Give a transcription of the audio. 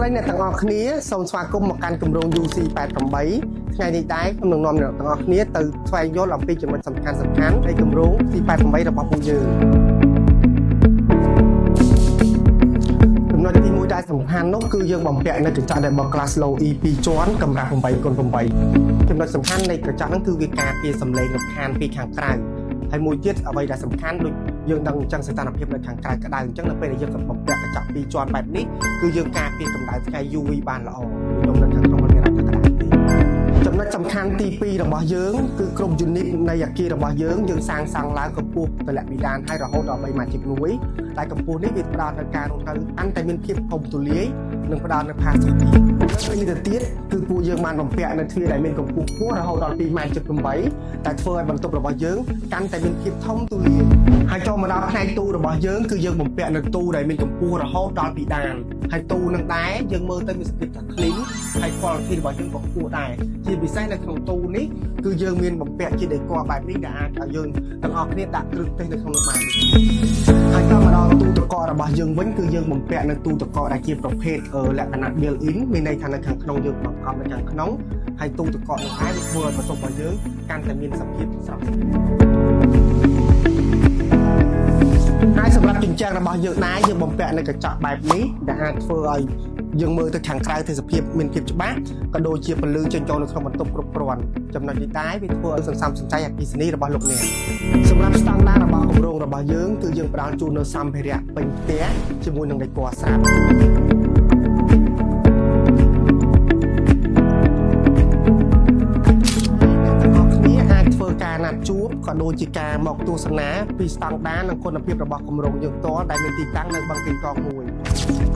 ស្រីអ្នកទាំងអស់គ្នាសូមស្វាគមន៍មកកាន់គម្រោង UC88 ថ្ងៃនេះដែរខ្ញុំនឹងនាំអ្នកទាំងអស់គ្នាទៅស្វែងយល់អំពីចំណុចសំខាន់នៃគម្រោង C88 របស់ពួកយើងចំណុចទី1ដែលសំខាន់នោះគឺយើងបំពាក់នៅកញ្ចក់ដែលបក Glass Low E 2ជាន់កម្រាស់ 8x8 ចំណុចសំខាន់នៃកញ្ចក់ហ្នឹងគឺវាការពារសំឡេងរំខានពីខាងក្រៅហើយមួយទៀតអ្វីដែលសំខាន់ដូចយើងដឹងអញ្ចឹងសីតុណ្ហភាពនៅខាងក្រៅក្តៅអញ្ចឹងនៅពេលដែលយើងបំពាក់កញ្ចក់2ជាន់បែបនេះគឺយើងការពារកម្ដៅថ្ងៃ UV បានល្អខ្ញុំនៅខាងក្នុងមិនមានអត្ថប្រយោជន៍ទេចំណុចសំខាន់ទី2របស់យើងគឺគ្រប់ unit នៃអគាររបស់យើងសាងសង់ឡើងកម្ពស់ទម្លាក់ពីដានហើយរហូតដល់ 3 ម៉ែត្រជាង1តែកម្ពស់នេះវាផ្ដល់នូវការរស់នៅកាន់តែមានភាពធំទូលាយនិងផ្ដល់នូវផាសុកភាពហើយនេះទៅទៀតគឺពួកយើងបានបំពាក់នៅទ្វារដែលមានកម្ពស់ខ្ពស់រហូតដល់ 2 ម៉ែត្រជាង8តែធ្វើឲ្យបន្ទប់របស់យើងកាន់តែមានភាពធំទូលាយហើយចូលមកដល់ផ្នែកទូរបស់យើងគឺយើងបំពាក់នៅទូដែលមានកម្ពស់រហូតដល់ពីដានហើយទូនឹងដែរយើងមើលទៅមានសភាពថា clean ហើយ quality របស់យើងក៏ខ្ពស់ដែរជាពិសេសនៅក្នុងទូនេះគឺយើងមានបំពាក់ជាដេកបែបនេះដែលអាចឲ្យយើងទាំងអស់គ្នាដាក់គ្រឿងទេសនៅក្នុងនោះបានហើយក៏មកដល់ទូទឹកកករបស់យើងវិញគឺយើងបំពាក់នៅទូទឹកកកដែលជាប្រភេទលក្ខណៈ built in មានន័យថានៅខាងក្នុងយើងបង្កប់នៅខាងក្នុងហើយទូទឹកកកនោះដែរវាធ្វើឲ្យបន្ទប់របស់យើងកាន់តែមានសភាពស្រស់ស្អាតហើយសម្រាប់ជញ្ជាំងរបស់យើងដែរយើងបំពាក់នៅកញ្ចក់បែបនេះដែលអាចធ្វើឲ្យយើងមើលទៅខាងក្រៅទេសភាពមានភាពច្បាស់ក៏ដូចជាពន្លឺចេញចូលនៅក្នុងបន្ទប់គ្រប់គ្រាន់ចំណុចនេះដែរវាធ្វើឲ្យសន្សំសំចៃអគ្គិសនីរបស់លោកអ្នកសម្រាប់ស្តង់ដាររបស់គម្រោងរបស់យើងគឺយើងផ្ដល់ជូននៅសម្ភារៈពេញផ្ទះជាមួយនឹងដេកស្រាប់ការណាត់ជួបក៏ដូចជាការមកទស្សនាពីស្តង់ដារនិងគុណភាពរបស់គម្រោងយើងផ្ទាល់ដែលមានទីតាំងនៅបឹងកេងកង1